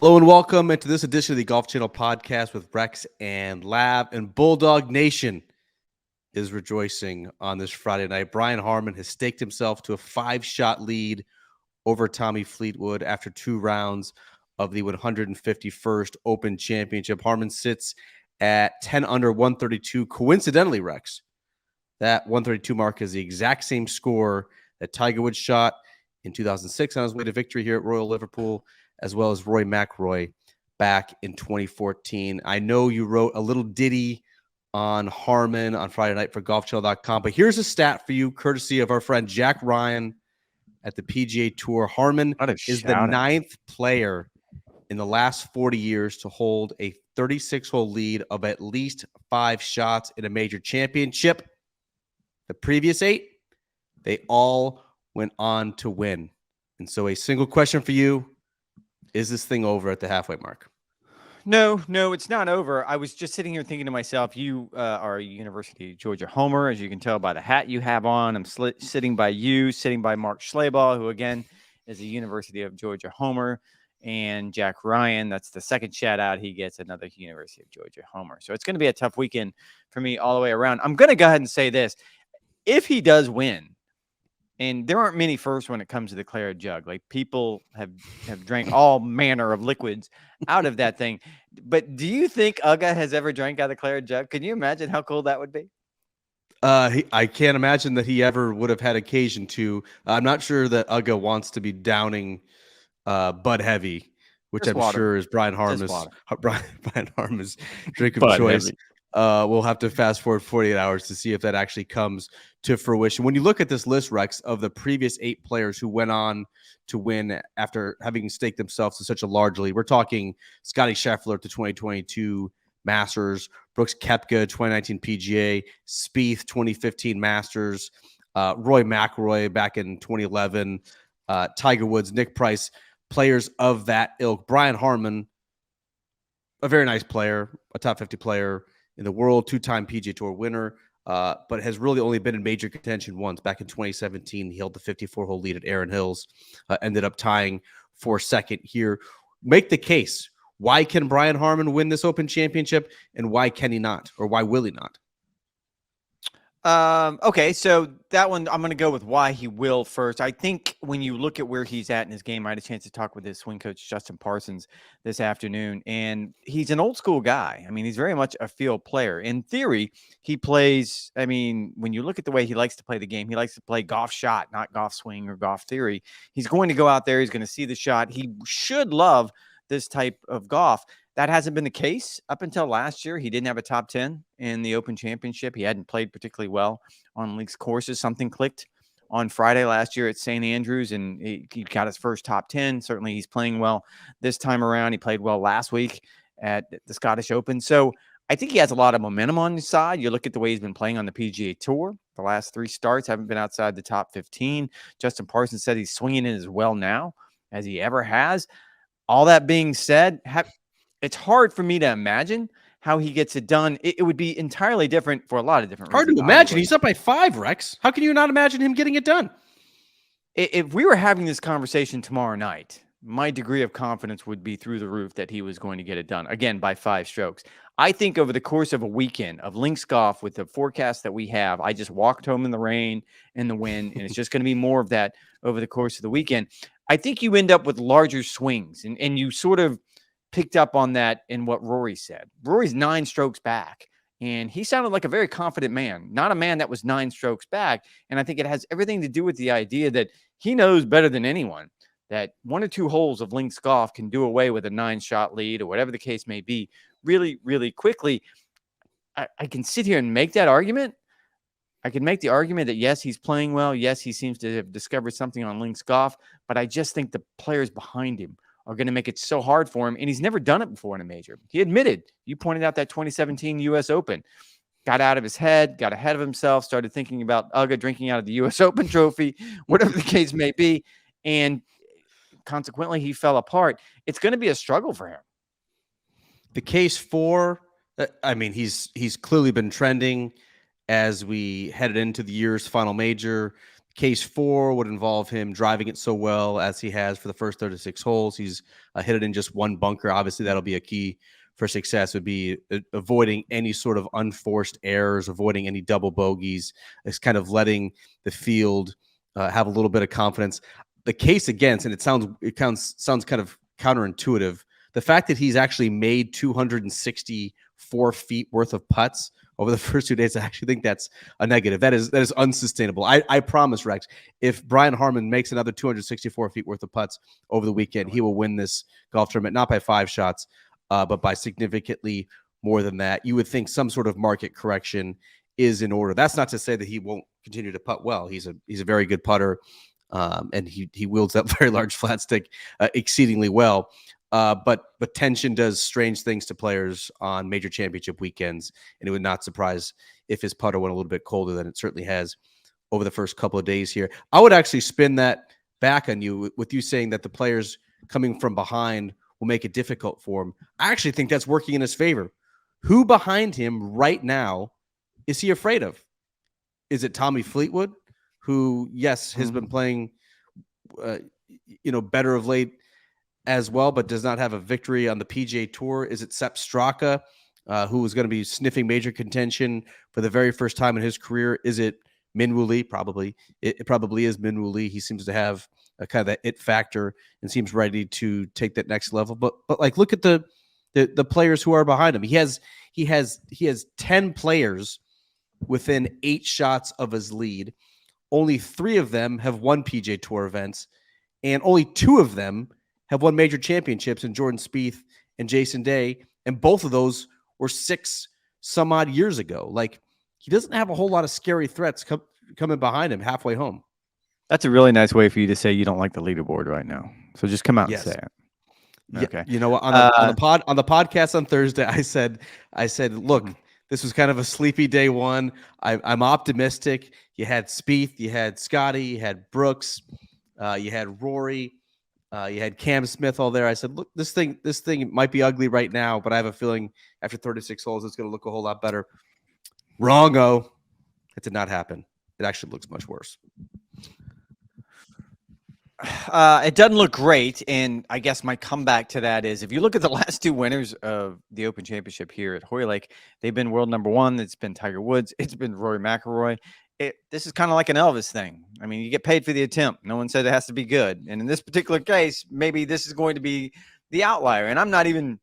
Hello and welcome into this edition of the Golf Channel podcast with Rex and Lav. And Bulldog Nation is rejoicing on this Friday night. Brian Harman has staked himself to a 5-shot lead over Tommy Fleetwood after 2 rounds of the 151st Open Championship. Harman sits at 10 under 132. Coincidentally, Rex, that 132 mark is the exact same score that Tiger Woods shot in 2006 on his way to victory here at Royal Liverpool, as well as Rory McIlroy back in 2014. I know you wrote a little ditty on Harman on Friday night for golfchannel.com, but here's a stat for you, courtesy of our friend Jack Ryan at the PGA Tour. Harman is the 9th player in the last 40 years to hold a 36-hole lead of at least 5 shots in a major championship. The previous 8, they all went on to win. And so a single question for you: is this thing over at the halfway mark? No, it's not over. I was just sitting here thinking to myself, you are a University of Georgia homer, as you can tell by the hat you have on. I'm sitting by you, sitting by Mark Schlabach, who, again, is a University of Georgia homer, and Jack Ryan. That's the second shout-out he gets, another University of Georgia homer. So it's going to be a tough weekend for me all the way around. I'm going to go ahead and say this. If he does win, and there aren't many firsts when it comes to the claret jug. Like, people have drank all manner of liquids out of that thing. But do you think Uga has ever drank out of the claret jug? Can you imagine how cool that would be? I can't imagine that he ever would have had occasion to. I'm not sure that Uga wants to be downing Bud Heavy, which Just I'm water. sure is Brian Harman's drink of Bud choice. Heavy. We'll have to fast forward 48 hours to see if that actually comes to fruition. When you look at this list, Rex, of the previous 8 players who went on to win after having staked themselves to such a large lead, we're talking Scotty Scheffler to 2022 Masters, Brooks Koepka 2019 PGA, Spieth 2015 Masters, Roy McIlroy back in 2011, Tiger Woods, Nick Price, players of that ilk. Brian Harman, a very nice player, a top 50 player in the world, 2-time PGA Tour winner, but has really only been in major contention once. Back in 2017, he held the 54-hole lead at Erin Hills, ended up tying for second here. Make the case. Why can Brian Harman win this Open Championship, and why can he not, or why will he not? Okay, so that one, I'm going to go with why he will first. I think when you look at where he's at in his game, I had a chance to talk with his swing coach, Justin Parsons, this afternoon, and he's an old school guy. I mean, he's very much a field player. In theory, he plays, I mean, when you look at the way he likes to play the game, he likes to play golf shot, not golf swing or golf theory. He's going to go out there, he's going to see the shot. He should love this type of golf. That hasn't been the case up until last year. He didn't have a top 10 in the Open Championship. He hadn't played particularly well on links courses. Something clicked on Friday last year at St. Andrews, and he got his first top 10. Certainly he's playing well this time around. He played well last week at the Scottish Open. So I think he has a lot of momentum on his side. You look at the way he's been playing on the PGA Tour. The last 3 starts haven't been outside the top 15. Justin Parsons said he's swinging it as well now as he ever has. All that being said, it's hard for me to imagine how he gets it done. It would be entirely different for a lot of different reasons. Hard to imagine. He's up by 5, Rex. How can you not imagine him getting it done? If we were having this conversation tomorrow night, my degree of confidence would be through the roof that he was going to get it done, again, by 5 strokes. I think over the course of a weekend of links golf with the forecast that we have, I just walked home in the rain and the wind, and it's just going to be more of that over the course of the weekend. I think you end up with larger swings, and you sort of picked up on that in what Rory said. Rory's 9 strokes back, and he sounded like a very confident man, not a man that was 9 strokes back. And I think it has everything to do with the idea that he knows better than anyone that 1 or 2 holes of links golf can do away with a 9-shot lead or whatever the case may be really, really quickly. I can sit here and make that argument. I can make the argument that, yes, he's playing well. Yes, he seems to have discovered something on links golf, but I just think the players behind him are going to make it so hard for him. And he's never done it before in a major. He admitted, you pointed out that 2017 U.S. Open, got out of his head, got ahead of himself, started thinking about Uga drinking out of the U.S. Open trophy, whatever the case may be. And consequently, he fell apart. It's going to be a struggle for him. The case for, I mean, he's clearly been trending as we headed into the year's final major. The Case 4 would involve him driving it so well as he has for the first 36 holes. He's hit it in just one bunker. Obviously, that'll be a key for success, would be avoiding any sort of unforced errors, avoiding any double bogeys. It's kind of letting the field have a little bit of confidence. The case against, and it sounds kind of counterintuitive, the fact that he's actually made 264 feet worth of putts over the first 2 days, I actually think that's a negative. That is unsustainable. I promise, Rex, if Brian Harman makes another 264 feet worth of putts over the weekend, he will win this golf tournament, not by 5 shots, but by significantly more than that. You would think some sort of market correction is in order. That's not to say that he won't continue to putt well. He's a very good putter, and he wields that very large flat stick exceedingly well. But tension does strange things to players on major championship weekends, and it would not surprise if his putter went a little bit colder than it certainly has over the first couple of days here. I would actually spin that back on you with you saying that the players coming from behind will make it difficult for him. I actually think that's working in his favor. Who behind him right now is he afraid of? Is it Tommy Fleetwood, who, yes, has been playing, better of late as well, but does not have a victory on the PGA Tour? Is it Sepp Straka, who is going to be sniffing major contention for the very first time in his career? Is it Minwoo Lee? Probably. It probably is Minwoo Lee. He seems to have a kind of that it factor and seems ready to take that next level. But like, look at the players who are behind him. He has 10 players within 8 shots of his lead. Only 3 of them have won PGA Tour events, and only 2 of them have won major championships in Jordan Spieth and Jason Day, and both of those were 6 some odd years ago. Like, he doesn't have a whole lot of scary threats coming behind him halfway home. That's a really nice way for you to say you don't like the leaderboard right now. So just come out and say it. Okay. You know what? On the podcast on Thursday, I said, look, this was kind of a sleepy day one. I'm optimistic. You had Spieth, you had Scotty, you had Brooks, you had Rory, you had Cam Smith all there. I said, look, this thing might be ugly right now, but I have a feeling after 36 holes, it's going to look a whole lot better. Wrong-o. It did not happen. It actually looks much worse. It doesn't look great, and I guess my comeback to that is if you look at the last 2 winners of the Open Championship here at Hoylake, they've been world number 1. It's been Tiger Woods. It's been Rory McIlroy. This is kind of like an Elvis thing. I mean, you get paid for the attempt. No one said it has to be good. And in this particular case, maybe this is going to be the outlier. And I'm not even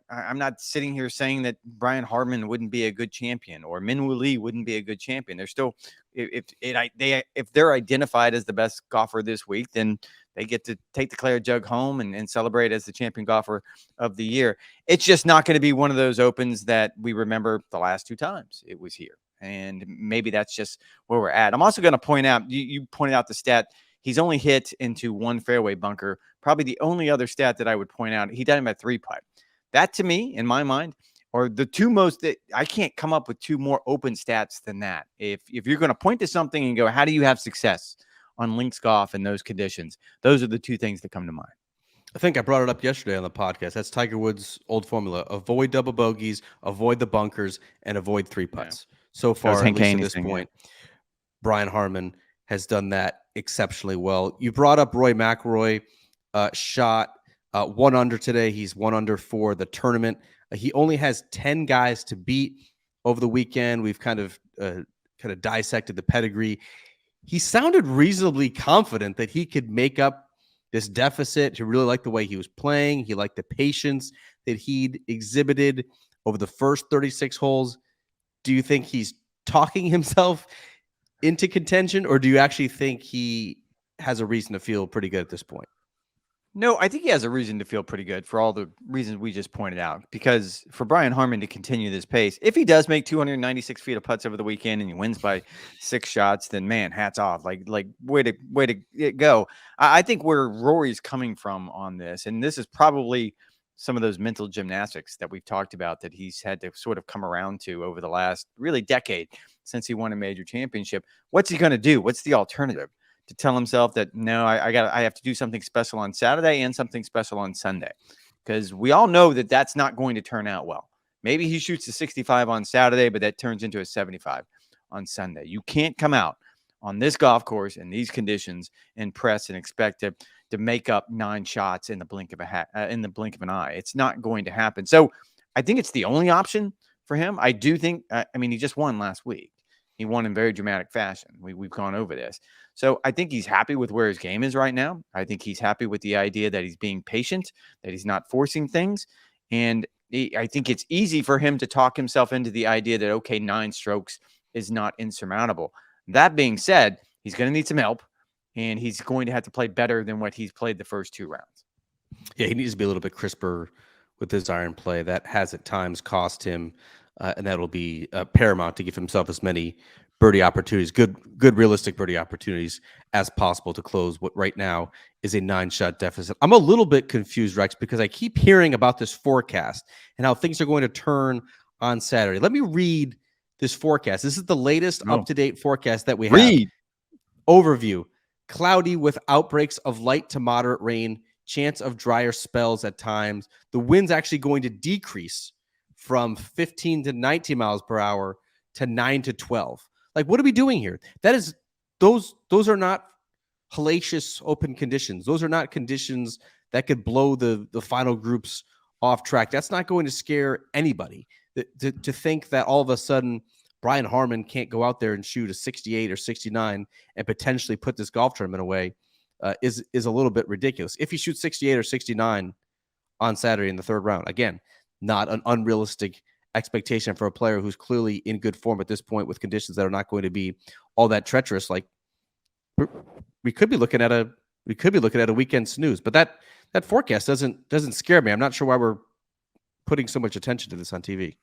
I'm not sitting here saying that Brian Harman wouldn't be a good champion or Minwoo Lee wouldn't be a good champion. They're still, if they're identified as the best golfer this week, then they get to take the Claret Jug home and celebrate as the champion golfer of the year. It's just not going to be one of those Opens that we remember the last 2 times it was here. And maybe that's just where we're at. I'm also going to point out, you pointed out the stat, he's only hit into 1 fairway bunker. Probably the only other stat that I would point out, he done him at 3-putt. That, to me, in my mind, are the 2 most that I can't come up with 2 more open stats than that. If you're going to point to something and go, how do you have success on links golf in those conditions? Those are the 2 things that come to mind. I think I brought it up yesterday on the podcast. That's Tiger Woods' old formula: avoid double bogeys, avoid the bunkers, and avoid 3 putts. Yeah. So far, at least at this point, Brian Harman has done that exceptionally well. You brought up Rory McIlroy, shot 1 under today. He's 1 under for the tournament. He only has 10 guys to beat over the weekend. We've kind of dissected the pedigree. He sounded reasonably confident that he could make up this deficit. He really liked the way he was playing. He liked the patience that he'd exhibited over the first 36 holes. Do you think he's talking himself into contention, or do you actually think he has a reason to feel pretty good at this point? No, I think he has a reason to feel pretty good for all the reasons we just pointed out. Because for Brian Harman to continue this pace, if he does make 296 feet of putts over the weekend and he wins by 6 shots, then man, hats off. Like way to go. I think where Rory's coming from on this, and this is probably some of those mental gymnastics that we've talked about that he's had to sort of come around to over the last really decade since he won a major championship. What's he going to do? What's the alternative? To tell himself that, no, I have to do something special on Saturday and something special on Sunday, because we all know that that's not going to turn out well. Maybe he shoots a 65 on Saturday, but that turns into a 75 on Sunday. You can't come out on this golf course in these conditions and press and expect to make up 9 shots in the blink of an eye. It's not going to happen. So I think it's the only option for him. I do think, he just won last week. He won in very dramatic fashion. We've gone over this. So I think he's happy with where his game is right now. I think he's happy with the idea that he's being patient, that he's not forcing things. And I think it's easy for him to talk himself into the idea that, okay, 9 strokes is not insurmountable. That being said, he's going to need some help, and he's going to have to play better than what he's played the first 2 rounds. Yeah, he needs to be a little bit crisper with his iron play. That has at times cost him, and that'll be paramount to give himself as many birdie opportunities, good realistic birdie opportunities as possible to close what right now is a 9-shot deficit. I'm a little bit confused, Rex, because I keep hearing about this forecast and how things are going to turn on Saturday. Let me read this forecast. This is the latest up-to-date forecast that we have. Read. Overview: cloudy with outbreaks of light to moderate rain, chance of drier spells at times. The wind's actually going to decrease from 15 to 19 miles per hour to 9 to 12. Like, what are we doing here? That is, those are not hellacious open conditions. Those are not conditions that could blow the final groups off track. That's not going to scare anybody. To think that all of a sudden Brian Harman can't go out there and shoot a 68 or 69 and potentially put this golf tournament away is a little bit ridiculous. If he shoots 68 or 69 on Saturday in the 3rd round, again, not an unrealistic expectation for a player who's clearly in good form at this point with conditions that are not going to be all that treacherous. Like, we could be looking at a weekend snooze, but that forecast doesn't scare me. I'm not sure why we're putting so much attention to this on TV.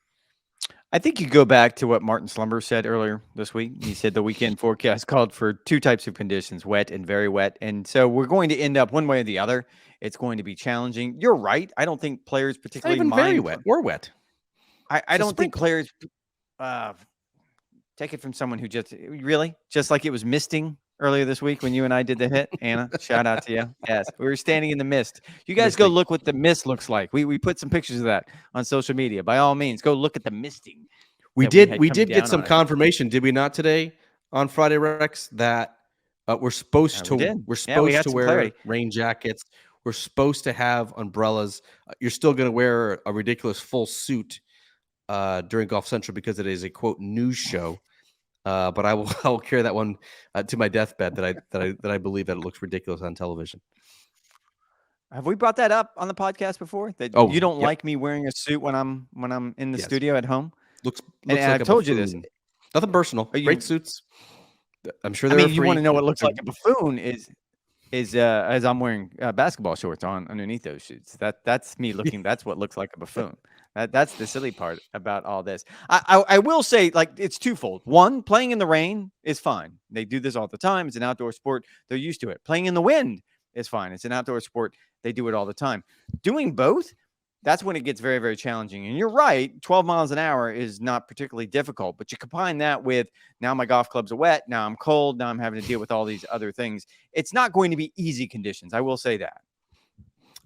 I think you go back to what Martin Slumber said earlier this week. He said the weekend forecast called for 2 types of conditions, wet and very wet. And so we're going to end up one way or the other. It's going to be challenging. You're right. I don't think players particularly Not even mind very wet or wet. I don't think players take it from someone who just like it was misting earlier this week when you and I did the hit. Anna, shout out to you. Yes, we were standing in the mist. You guys go look what the mist looks like. We put some pictures of that on social media. By all means, go look at the misting. We did get some confirmation, did we not, today on Friday, Rex, that we're supposed to wear rain jackets. We're supposed to have umbrellas. You're still going to wear a ridiculous full suit during Golf Central because it is a quote news show. But I will carry that one to my deathbed that I believe that it looks ridiculous on television. Have we brought that up on the podcast before? That you don't like me wearing a suit when I'm in the studio at home? Looks and like I've told you this. Nothing personal. Great suits. I'm sure they're free. You want to know what looks like a buffoon is as I'm wearing basketball shorts on underneath those shorts. That's me looking. That's what looks like a buffoon. That's the silly part about all this. I will say, like, it's twofold. One, playing in the rain is fine. They do this all the time. It's an outdoor sport. They're used to it. Playing in the wind is fine. It's an outdoor sport. They do it all the time. Doing both, that's when it gets very, very challenging. And you're right, 12 miles an hour is not particularly difficult. But you combine that with, now my golf clubs are wet, now I'm cold, now I'm having to deal with all these other things. It's not going to be easy conditions. I will say that.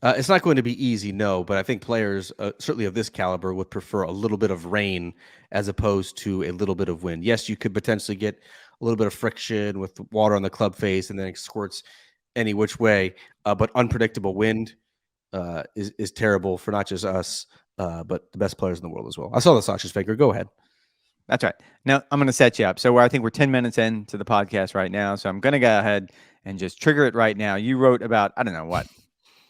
It's not going to be easy, no, but I think players, certainly of this caliber, would prefer a little bit of rain as opposed to a little bit of wind. Yes, you could potentially get a little bit of friction with water on the club face and then it squirts any which way, but unpredictable wind is terrible for not just us, but the best players in the world as well. I saw the Sasha's Faker. Go ahead. That's right. Now, I'm going to set you up. So I think we're 10 minutes into the podcast right now, so I'm going to go ahead and just trigger it right now. You wrote about,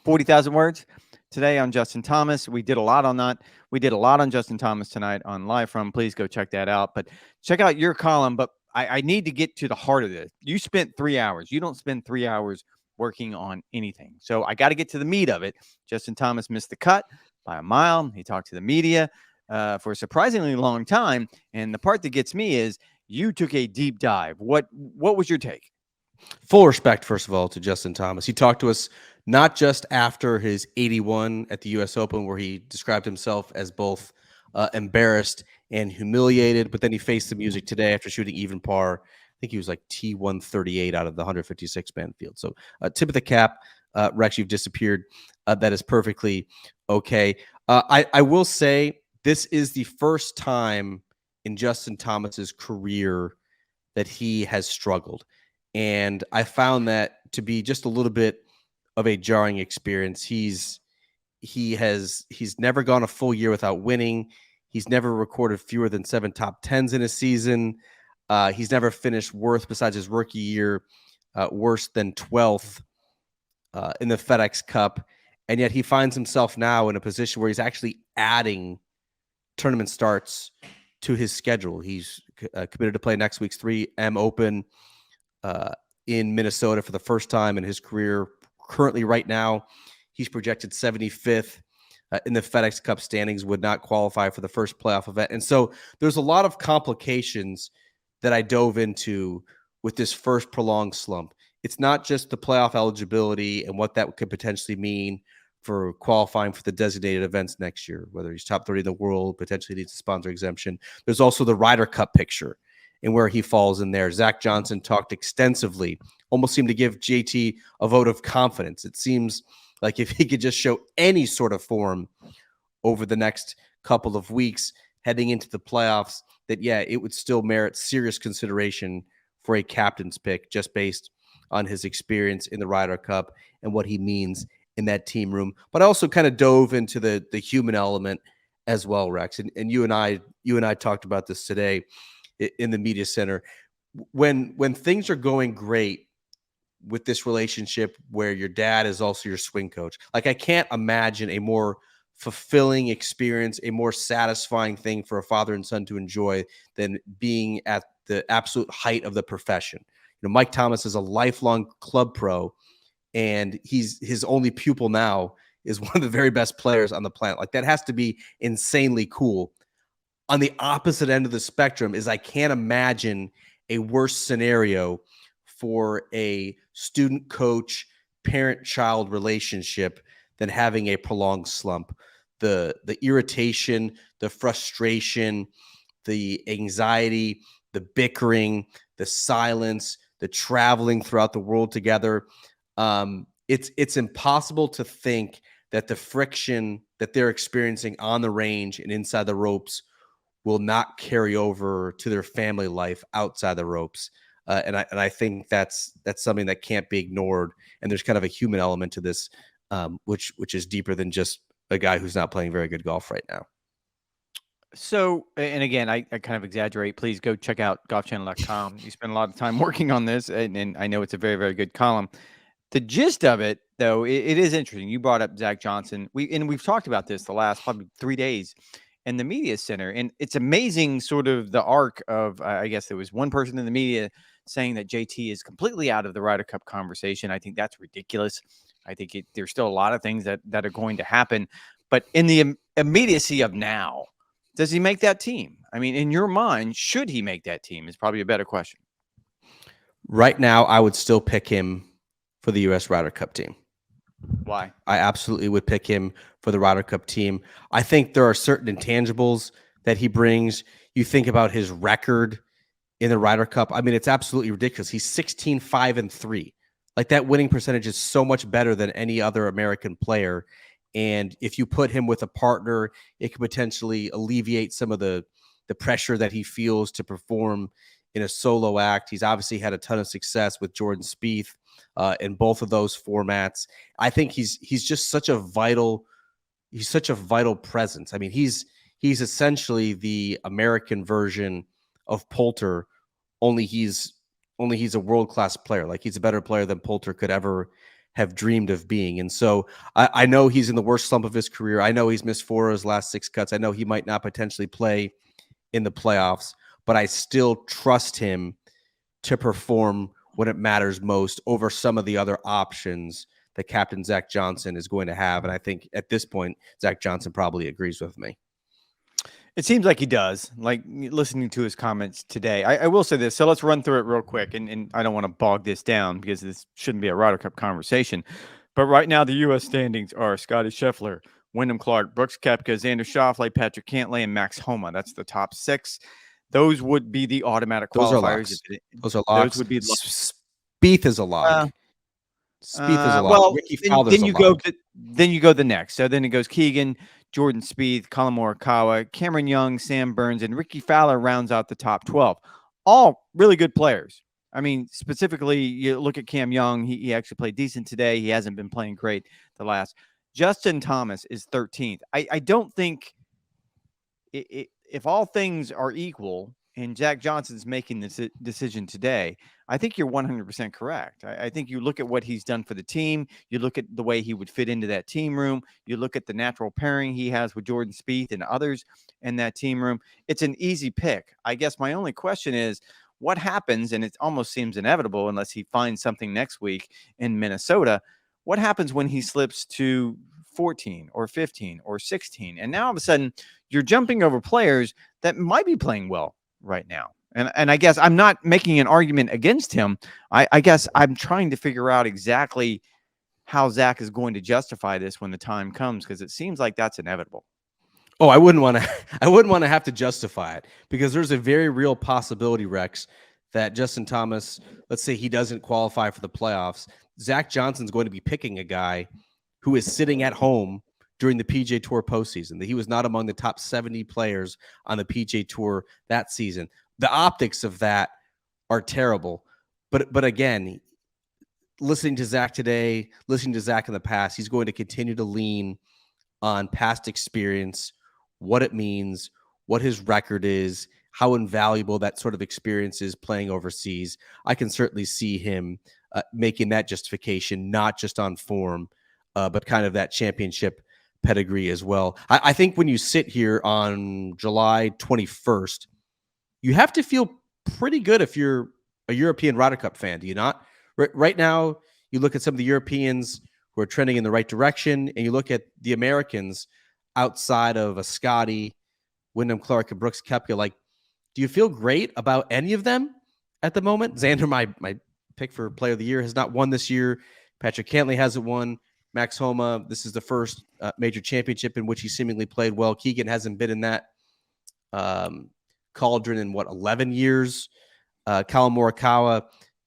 40,000 words today on Justin Thomas. We did a lot on that. We did a lot on Justin Thomas tonight on Live From. Please go check that out. But check out your column. But I need to get to the heart of this. You spent 3 hours. You don't spend 3 hours working on anything. So I got to get to the meat of it. Justin Thomas missed the cut by a mile. He talked to the media for a surprisingly long time. And the part that gets me is you took a deep dive. What was your take? Full respect, first of all, to Justin Thomas. He talked to us not just after his 81 at the U.S. Open, where he described himself as both embarrassed and humiliated, but then he faced the music today after shooting even par. I think he was like T138 out of the 156-man field. So tip of the cap, Rex, you've disappeared. That is perfectly okay. I will say this is the first time in Justin Thomas's career that he has struggled. And I found that to be just a little bit of a jarring experience. He's never gone a full year without winning. He's never recorded fewer than 7 top 10s in a season. He's never finished worse, besides his rookie year, worse than 12th in the FedEx Cup. And yet he finds himself now in a position where he's actually adding tournament starts to his schedule. He's committed to play next week's 3M Open in Minnesota for the first time in his career. Currently, right now, he's projected 75th in the FedEx Cup standings, would not qualify for the first playoff event. And so there's a lot of complications that I dove into with this first prolonged slump. It's not just the playoff eligibility and what that could potentially mean for qualifying for the designated events next year, whether he's top 30 in the world, potentially needs a sponsor exemption. There's also the Ryder Cup picture and where he falls in there. Zach Johnson talked extensively, almost seemed to give JT a vote of confidence. It seems like if he could just show any sort of form over the next couple of weeks heading into the playoffs, that, yeah, it would still merit serious consideration for a captain's pick just based on his experience in the Ryder Cup and what he means in that team room. But I also kind of dove into the human element as well, Rex. And you and I talked about this today in the media center. When things are going great with this relationship where your dad is also your swing coach, like I can't imagine a more fulfilling experience, a more satisfying thing for a father and son to enjoy than being at the absolute height of the profession. You know, Mike Thomas is a lifelong club pro, and his only pupil now is one of the very best players on the planet. Like, that has to be insanely cool. On the opposite end of the spectrum is I can't imagine a worse scenario for a student coach, parent-child relationship than having a prolonged slump. The irritation, the frustration, the anxiety, the bickering, the silence, the traveling throughout the world together. It's impossible to think that the friction that they're experiencing on the range and inside the ropes will not carry over to their family life outside the ropes. And I think that's something that can't be ignored. And there's kind of a human element to this, which is deeper than just a guy who's not playing very good golf right now. So, and again, I kind of exaggerate. Please go check out golfchannel.com. You spend a lot of time working on this, and I know it's a very, very good column. The gist of it, though, it is interesting. You brought up Zach Johnson. We've talked about this the last probably 3 days in the media center, and it's amazing sort of the arc of, I guess there was one person in the media saying that JT is completely out of the Ryder Cup conversation. I think that's ridiculous. I think there's still a lot of things that are going to happen, but in the immediacy of now, does he make that team? I mean, in your mind, should he make that team is probably a better question. Right now, I would still pick him for the U.S. Ryder Cup team. Why? I absolutely would pick him for the Ryder Cup team. I think there are certain intangibles that he brings. You think about his record in the Ryder Cup. I mean, it's absolutely ridiculous. He's 16-5-3. Like, that winning percentage is so much better than any other American player. And if you put him with a partner, it could potentially alleviate some of the pressure that he feels to perform in a solo act. He's obviously had a ton of success with Jordan Spieth in both of those formats. I think he's just such a vital presence. I mean, he's essentially the American version of Poulter, only he's a world-class player. Like, he's a better player than Poulter could ever have dreamed of being. And so I know he's in the worst slump of his career. I know he's missed 4 of his last 6 cuts. I know he might not potentially play in the playoffs, but I still trust him to perform when it matters most over some of the other options that Captain Zach Johnson is going to have. And I think at this point, Zach Johnson probably agrees with me. It seems like he does, like listening to his comments today. I will say this, so let's run through it real quick, and I don't want to bog this down because this shouldn't be a Ryder Cup conversation. But right now, the U.S. standings are Scotty Scheffler, Wyndham Clark, Brooks Koepka, Xander Schauffele, Patrick Cantlay, and Max Homa. That's the top 6. Those would be the automatic qualifiers. Those are locks. Those would be Spieth is a lock. Spieth is a lock. Well, Ricky Fowler's then you a lock. then you go the next. So then it goes Keegan, Jordan Spieth, Colin Morikawa, Cameron Young, Sam Burns, and Ricky Fowler rounds out the top 12. all really good players. I mean, specifically, you look at Cam Young. He actually played decent today. He hasn't been playing great the last. Justin Thomas is 13th. I don't think if all things are equal and Jack Johnson's making this decision today, I think you're 100% correct. I think you look at what he's done for the team. You look at the way he would fit into that team room. You look at the natural pairing he has with Jordan Spieth and others in that team room. It's an easy pick. I guess my only question is, what happens, and it almost seems inevitable unless he finds something next week in Minnesota, what happens when he slips to 14 or 15 or 16? And now all of a sudden you're jumping over players that might be playing well right now. And I guess I'm not making an argument against him. I guess I'm trying to figure out exactly how Zach is going to justify this when the time comes, because it seems like that's inevitable. Oh, I wouldn't want to have to justify it, because there's a very real possibility, Rex, that Justin Thomas, let's say he doesn't qualify for the playoffs, Zach Johnson's going to be picking a guy who is sitting at home during the PGA Tour postseason, that he was not among the top 70 players on the PGA Tour that season. The optics of that are terrible. But again, listening to Zach today, listening to Zach in the past, he's going to continue to lean on past experience, what it means, what his record is, how invaluable that sort of experience is playing overseas. I can certainly see him making that justification, not just on form, but kind of that championship pedigree as well. I think when you sit here on July 21st, you have to feel pretty good if you're a European Ryder Cup fan, do you not? Right now, you look at some of the Europeans who are trending in the right direction, and you look at the Americans outside of a Scotty, Wyndham Clark, and Brooks Koepka. Like, do you feel great about any of them at the moment? Xander, my pick for Player of the Year, has not won this year. Patrick Cantlay hasn't won. Max Homa, this is the first major championship in which he seemingly played well. Keegan hasn't been in that cauldron in, 11 years. Colin Morikawa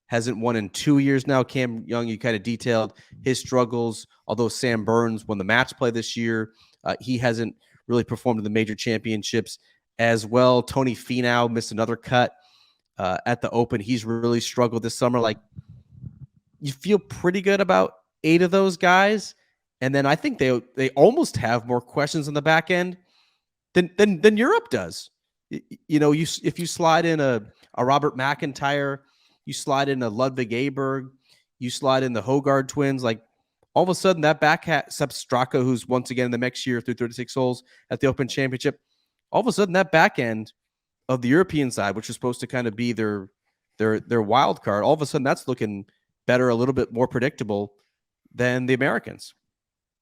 hasn't won in 2 years now. Cam Young, you kind of detailed his struggles. Although Sam Burns won the match play this year, he hasn't really performed in the major championships as well. Tony Finau missed another cut at the Open. He's really struggled this summer. Like, you feel pretty good about 8 of those guys, and then I think they almost have more questions on the back end than Europe does. You know, if you slide in a Robert McIntyre, you slide in a Ludwig Aberg, you slide in the Hogard twins, like, all of a sudden that back hat, Sepp Straka, who's once again in the next year through 36 holes at the Open Championship, all of a sudden that back end of the European side, which is supposed to kind of be their wild card, all of a sudden that's looking better, a little bit more predictable than the Americans.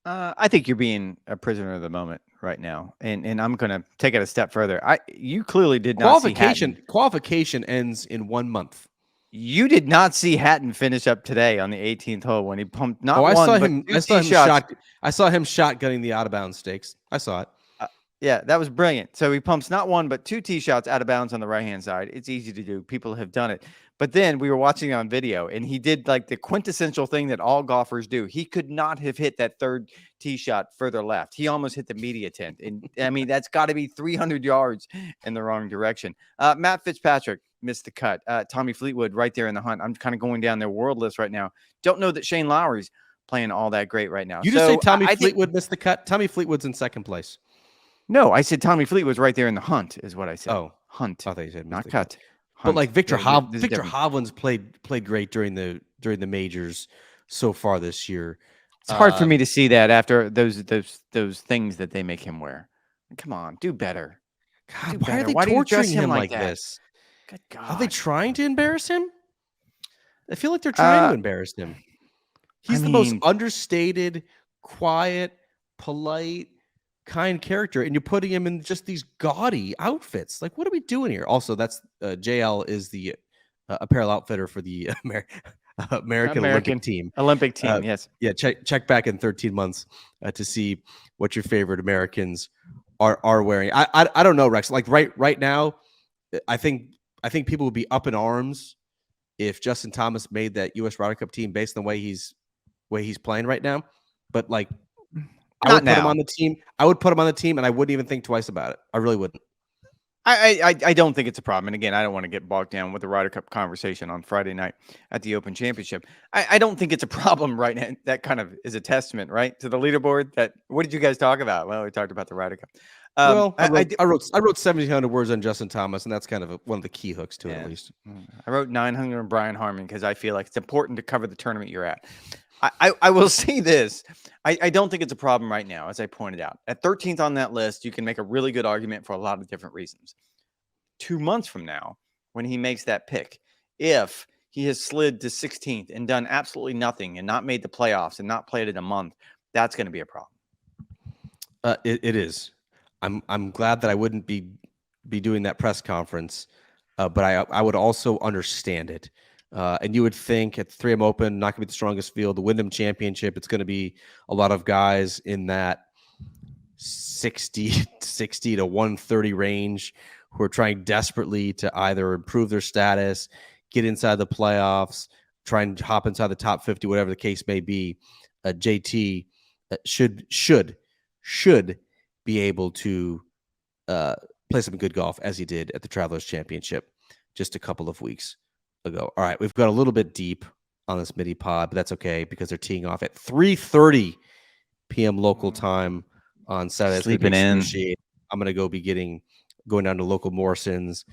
I think you're being a prisoner of the moment right now, and I'm going to take it a step further. You clearly did not see Hatton. Qualification ends in 1 month. You did not see Hatton finish up today on the 18th hole when he pumped not one, I saw but him. two tee shots. I saw him shotgunning the out of bounds stakes. I saw it. Yeah, that was brilliant. So he pumps not one, but 2 tee shots out of bounds on the right-hand side. It's easy to do. People have done it. But then we were watching it on video, and he did like the quintessential thing that all golfers do. He could not have hit that 3rd tee shot further left. He almost hit the media tent. And I mean, that's got to be 300 yards in the wrong direction. Matt Fitzpatrick missed the cut. Tommy Fleetwood right there in the hunt. I'm kind of going down their world list right now. Don't know that Shane Lowry's playing all that great right now. You just say Tommy Fleetwood missed the cut? Tommy Fleetwood's in 2nd place. No, I said Tommy Fleetwood's right there in the hunt, is what I said. Oh, hunt. I thought you said not cut. Hunt. But like Victor Hovland's played great during the majors so far this year. It's hard for me to see that after those things that they make him wear. Come on, do better. God, why are they torturing him like this? Good God. Are they trying to embarrass him? I feel like they're trying to embarrass him. He's the most understated, quiet, polite, kind character, and you're putting him in just these gaudy outfits. Like, what are we doing here? Also, that's JL is the apparel outfitter for the American Olympic team. Yes. Yeah, check back in 13 months to see what your favorite Americans are wearing. I don't know, Rex. Like right now, I think people would be up in arms if Justin Thomas made that U.S. Ryder Cup team based on the way he's playing right now. But like, I would put him on the team. I would put him on the team, and I wouldn't even think twice about it. I really wouldn't. I don't think it's a problem. And again, I don't want to get bogged down with the Ryder Cup conversation on Friday night at the Open Championship. I don't think it's a problem right now. That kind of is a testament, right, to the leaderboard. What did you guys talk about? Well, we talked about the Ryder Cup. Well, I wrote 1,700 words on Justin Thomas, and that's kind of one of the key hooks to it, at least. I wrote 900 on Brian Harman because I feel like it's important to cover the tournament you're at. I will say this. I don't think it's a problem right now, as I pointed out. At 13th on that list, you can make a really good argument for a lot of different reasons. 2 months from now, when he makes that pick, if he has slid to 16th and done absolutely nothing and not made the playoffs and not played in a month, that's going to be a problem. It is. I'm glad that I wouldn't be doing that press conference, but I would also understand it. And you would think at the 3M Open, not going to be the strongest field. The Wyndham Championship, it's going to be a lot of guys in that 60 to 130 range who are trying desperately to either improve their status, get inside the playoffs, try and hop inside the top 50, whatever the case may be. JT should be able to play some good golf as he did at the Travelers Championship just a couple of weeks ago. All right, we've got a little bit deep on this mini pod, but that's okay because they're teeing off at 3:30 p.m. local time on Saturday. Sleeping in. I'm going to be going down to local Morrison's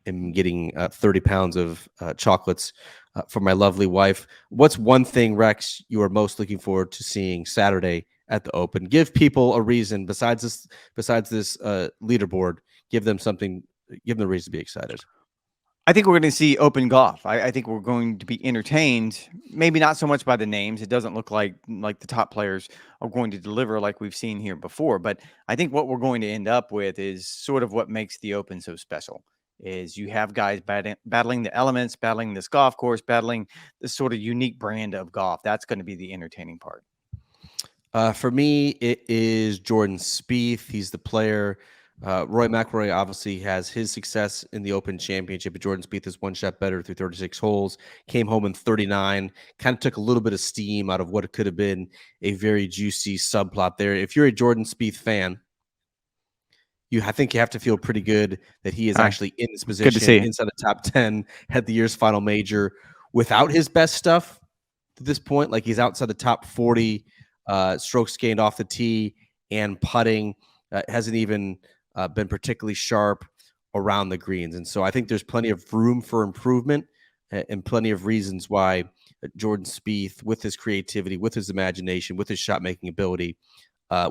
and getting 30 pounds of chocolates for my lovely wife. What's one thing, Rex, you are most looking forward to seeing Saturday at the Open? Give people a reason besides this leaderboard. Give them a reason to be excited. I think we're going to see open golf. I think we're going to be entertained, maybe not so much by the names. It doesn't look like the top players are going to deliver like we've seen here before. But I think what we're going to end up with is sort of what makes the Open so special. Is you have guys battling the elements, battling this golf course, battling this sort of unique brand of golf. That's going to be the entertaining part. For me, it is Jordan Spieth. He's the player. Rory McIlroy obviously has his success in the Open Championship, but Jordan Spieth is one shot better through 36 holes. Came home in 39. Kind of took a little bit of steam out of what it could have been a very juicy subplot there. If you're a Jordan Spieth fan, I think you have to feel pretty good that he is actually in this position inside the top 10 at the year's final major without his best stuff to this point. Like he's outside the top 40 strokes gained off the tee and putting. Hasn't even been particularly sharp around the greens. And so I think there's plenty of room for improvement and plenty of reasons why Jordan Spieth, with his creativity, with his imagination, with his shot-making ability,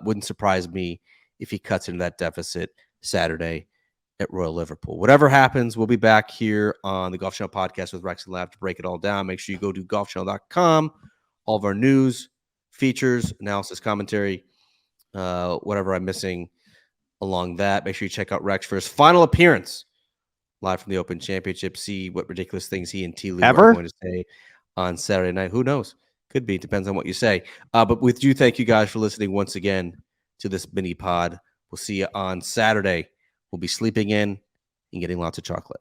wouldn't surprise me if he cuts into that deficit Saturday at Royal Liverpool. Whatever happens, we'll be back here on the Golf Channel podcast with Rex Lav to break it all down. Make sure you go to golfchannel.com. All of our news, features, analysis, commentary, whatever I'm missing along that. Make sure you check out Rex for his final appearance live from the Open Championship. See what ridiculous things he and T. Lou are going to say on Saturday night. Who knows? Could be. Depends on what you say. But with you, thank you guys for listening once again to this mini pod. We'll see you on Saturday. We'll be sleeping in and getting lots of chocolate.